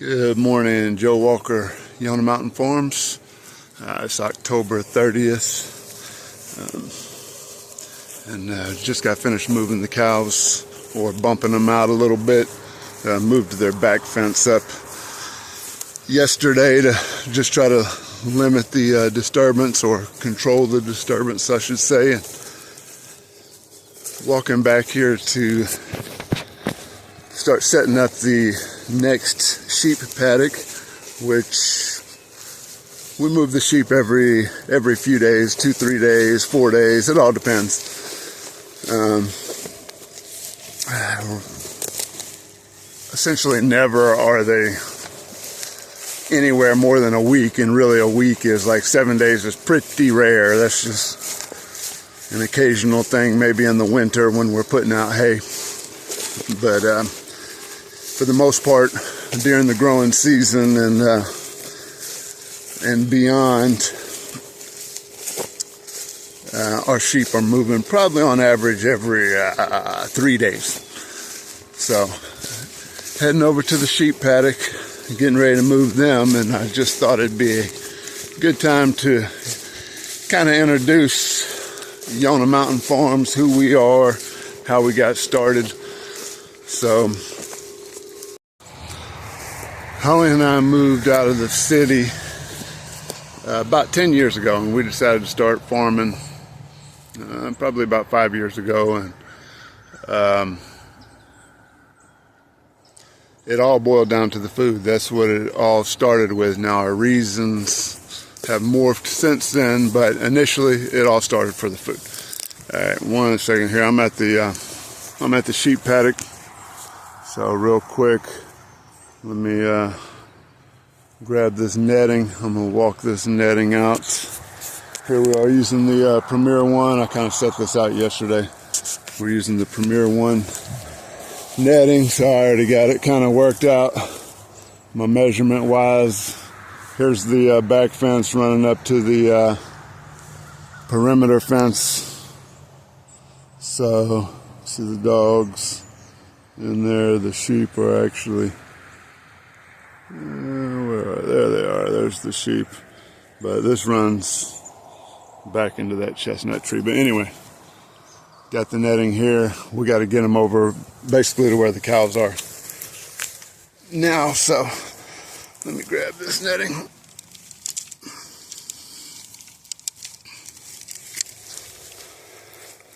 Good morning, Joe Walker, Yona Mountain Farms. It's October 30th, and just got finished moving the cows, or bumping them out a little bit. Moved their back fence up yesterday to just try to limit the disturbance, or control the disturbance, I should say. And walking back here to start setting up the next sheep paddock, which we move the sheep every few days, 2-3 days, 4 days, it all depends. Essentially never are they anywhere more than a week, and really a week is like 7 days is pretty rare. That's just an occasional thing, maybe in the winter when we're putting out hay. But for the most part, during the growing season and beyond, our sheep are moving probably on average every 3 days. So heading over to the sheep paddock, getting ready to move them, and I just thought it'd be a good time to kind of introduce Yona Mountain Farms, who we are, how we got started. So Holly and I moved out of the city about 10 years ago, and we decided to start farming probably about 5 years ago. And it all boiled down to the food. That's what it all started with. Now our reasons have morphed since then, but initially it all started for the food. All right, one second here. I'm at the sheep paddock. So real quick, let me grab this netting. I'm gonna walk this netting out. Here we are using the Premier One. I kind of set this out yesterday. We're using the Premier One netting, so I already got it kind of worked out. My measurement wise, here's the back fence running up to the perimeter fence. So see the dogs in there. The sheep are actually there they are. There's the sheep, but this runs back into that chestnut tree. But anyway, got the netting here. We got to get them over basically to where the cows are now. So let me grab this netting.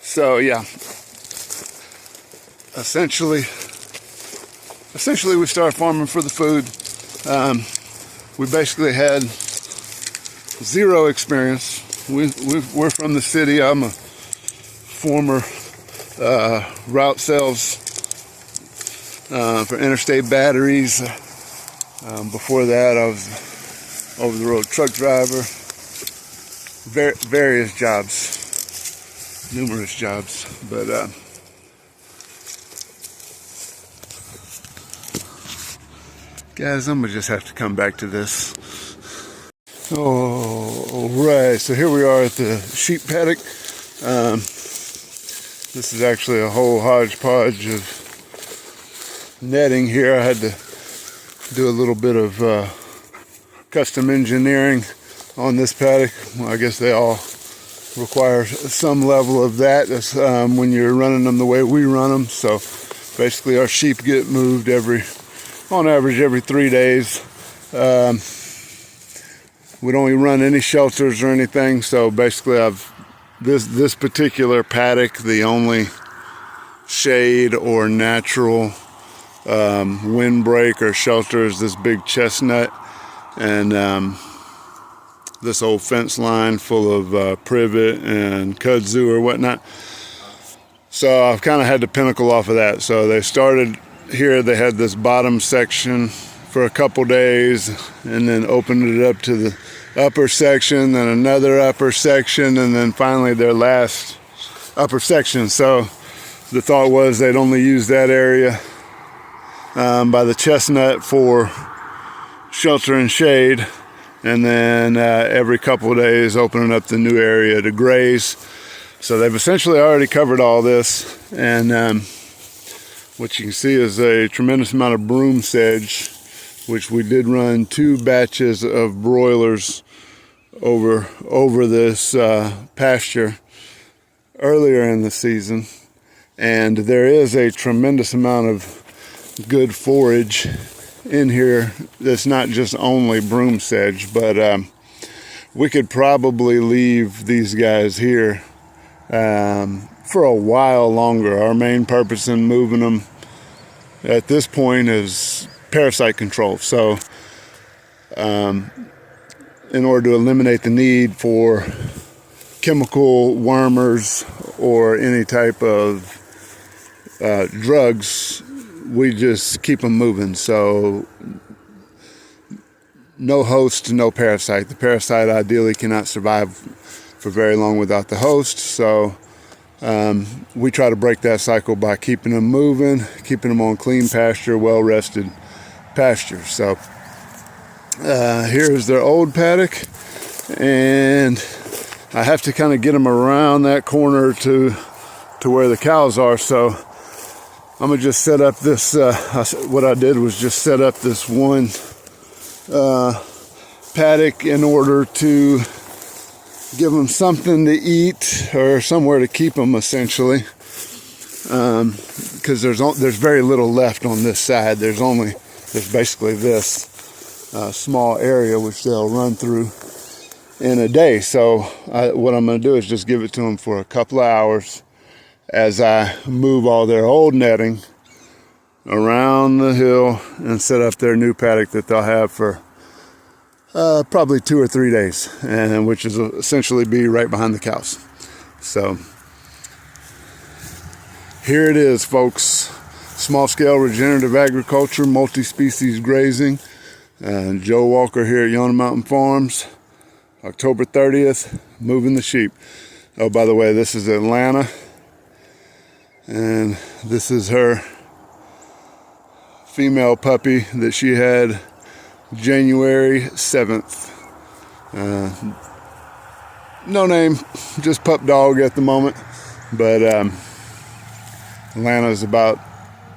So yeah, essentially we started farming for the food. We basically had zero experience. We're from the city. I'm a former route sales for Interstate Batteries. Before that, I was over-the-road truck driver. Various jobs, numerous jobs, but guys, I'm gonna just have to come back to this. All right, so here we are at the sheep paddock. This is actually a whole hodgepodge of netting here. I had to do a little bit of custom engineering on this paddock. Well, I guess they all require some level of that. That's when you're running them the way we run them. So basically our sheep get moved on average every 3 days. We don't even run any shelters or anything. So basically this particular paddock, the only shade or natural windbreak or shelter is this big chestnut, and this old fence line full of privet and kudzu or whatnot. So I've kind of had to pinnacle off of that. So they started here, they had this bottom section for a couple days, and then opened it up to the upper section, then another upper section, and then finally their last upper section. So the thought was they'd only use that area by the chestnut for shelter and shade, and then every couple of days opening up the new area to graze. So they've essentially already covered all this, and what you can see is a tremendous amount of broom sedge which we did run 2 batches of broilers over this pasture earlier in the season, and there is a tremendous amount of good forage in here that's not just only broom sedge, but we could probably leave these guys here for a while longer. Our main purpose in moving them at this point is parasite control. So in order to eliminate the need for chemical wormers or any type of drugs, we just keep them moving. So no host, no parasite. The parasite ideally cannot survive for very long without the host. So we try to break that cycle by keeping them moving, keeping them on clean pasture, well-rested pasture. So here's their old paddock, and I have to kind of get them around that corner to where the cows are. So I'm gonna just set up this. What I did was just set up this one paddock in order to give them something to eat or somewhere to keep them, essentially, because there's very little left on this side. There's basically this small area which they'll run through in a day. So what I'm going to do is just give it to them for a couple of hours as I move all their old netting around the hill and set up their new paddock that they'll have for probably 2 or 3 days, and which is essentially be right behind the cows. So here it is, folks. Small-scale regenerative agriculture, multi-species grazing. Joe Walker here at Yonah Mountain Farms. October 30th, moving the sheep. Oh, by the way, this is Atlanta, and this is her female puppy that she had January 7th. No name, just pup dog at the moment, but Atlanta is about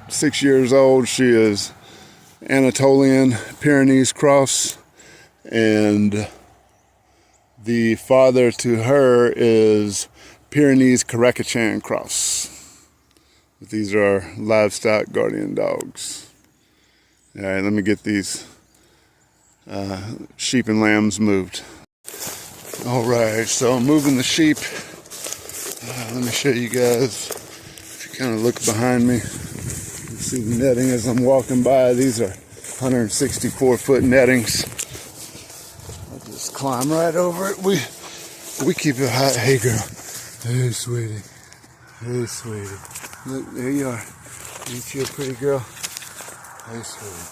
6 years old. She is Anatolian Pyrenees cross, and the father to her is Pyrenees Caracachan cross. These are livestock guardian dogs. All right, let me get these sheep and lambs moved. All right, so I'm moving the sheep. Let me show you guys. If you kind of look behind me, you see the netting as I'm walking by. These are 164-foot nettings. I'll just climb right over it. We keep it hot. Hey, girl. Hey, sweetie. Hey, sweetie. Look, there you are. Ain't you a pretty girl? Hey, sweetie.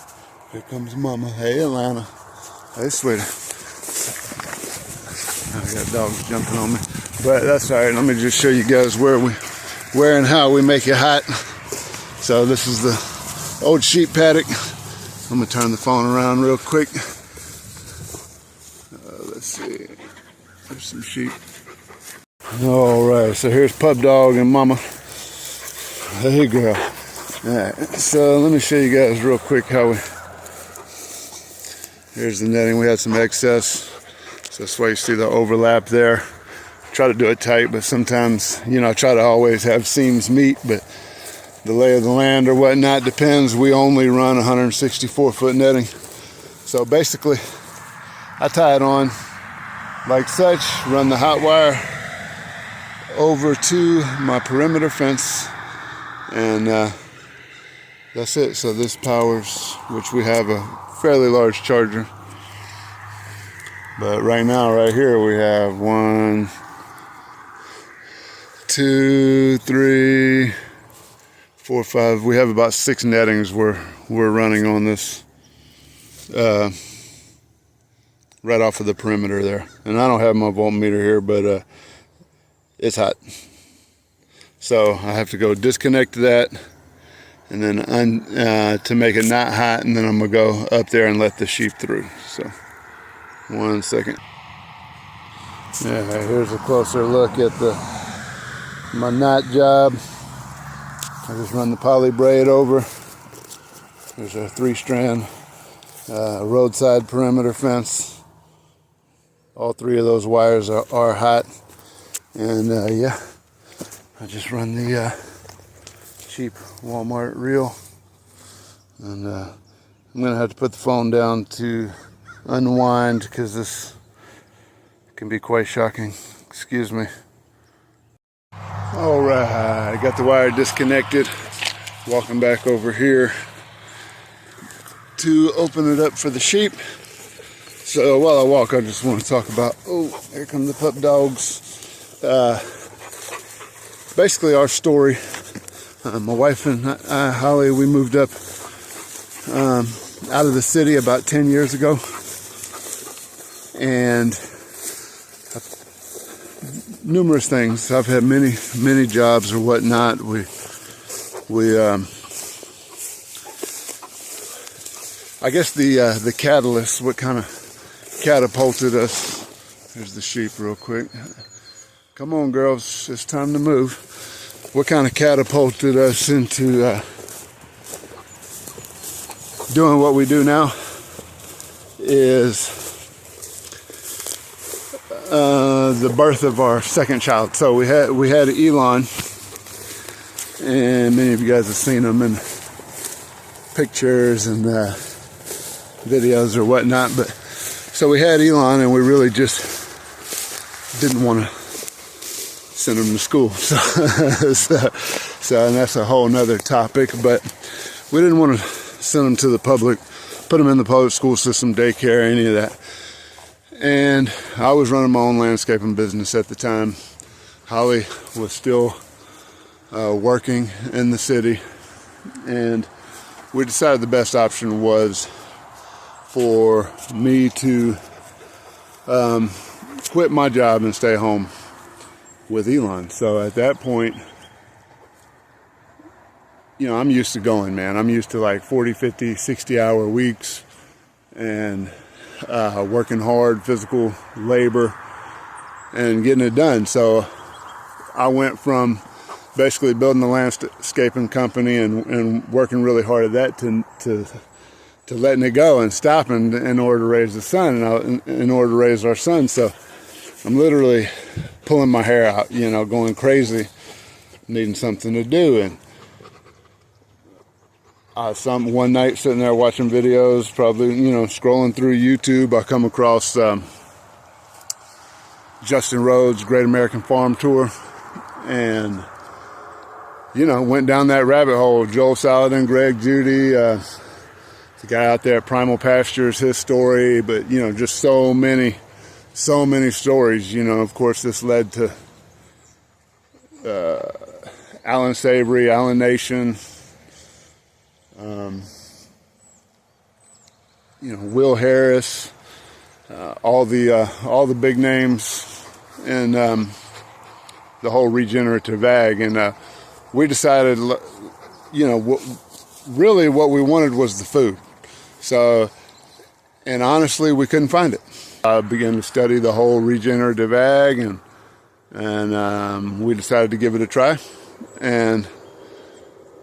Here comes Mama. Hey, Atlanta. Hey, sweetie. I got dogs jumping on me, but that's all right. Let me just show you guys where and how we make it hot. So this is the old sheep paddock. I'm gonna turn the phone around real quick. Let's see. There's some sheep. All right. So here's pup dog and Mama. Hey, girl. All right. So let me show you guys real quick how we. Here's the netting. We had some excess. So that's why you see the overlap there. Try to do it tight, but sometimes, I try to always have seams meet, but the lay of the land or whatnot depends. We only run 164-foot netting. So basically, I tie it on like such, run the hot wire over to my perimeter fence, and that's it. So this powers, which we have a fairly large charger. But right now, right here, we have 1, 2, 3, 4, 5. We have about 6 nettings we're running on this right off of the perimeter there. And I don't have my voltmeter here, but it's hot. So I have to go disconnect that, and then to make it not hot, and then I'm gonna go up there and let the sheep through. So 1 second. Yeah, here's a closer look at my knot job. I just run the poly braid over. There's a 3-strand roadside perimeter fence. All three of those wires are hot. And yeah, I just run the cheap Walmart reel. And I'm gonna have to put the phone down to unwind because this can be quite shocking. Excuse me. All right, I got the wire disconnected. Walking back over here to open it up for the sheep. So while I walk, I just want to talk about, oh, here come the pup dogs. Basically our story, my wife and I, Holly, we moved up out of the city about 10 years ago. And numerous things. I've had many jobs or whatnot. I guess the catalyst, what kind of catapulted us. There's the sheep real quick. Come on, girls, it's time to move. What kind of catapulted us into doing what we do now is the birth of our second child. So we had Elon, and many of you guys have seen him in pictures and videos or whatnot. But so we had Elon, and we really just didn't want to send him to school. So and that's a whole nother topic. But we didn't want to send him to the public, put him in the public school system, daycare, any of that. And I was running my own landscaping business at the time. Holly was still working in the city, and we decided the best option was for me to quit my job and stay home with Elon. So at that point, you know, I'm used to going, man. I'm used to like 40, 50, 60-hour weeks and working hard, physical labor, and getting it done. So I went from basically building a landscaping company and working really hard at that to letting it go and stopping in order to raise the son, and in order to raise our son. So I'm literally pulling my hair out, you know, going crazy, needing something to do. And one night sitting there watching videos, probably, you know, scrolling through YouTube, I come across Justin Rhodes' Great American Farm Tour, and you know, went down that rabbit hole. Joel Salatin, Greg Judy, the guy out there at Primal Pastures, his story, but you know, just so many stories. You know, of course, this led to Alan Savory, Allen Nation, you know, Will Harris, all the big names, and the whole regenerative ag. And we decided, you know, really what we wanted was the food. So, and honestly, we couldn't find it. I began to study the whole regenerative ag, and we decided to give it a try. And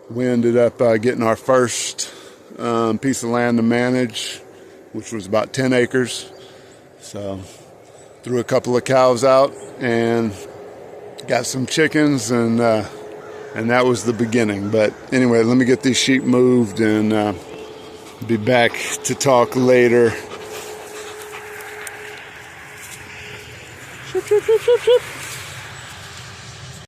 we ended up getting our first piece of land to manage, which was about 10 acres. So threw a couple of cows out and got some chickens, and that was the beginning. But anyway, let me get these sheep moved and be back to talk later. Shoop, shoop, shoop, shoop, shoop.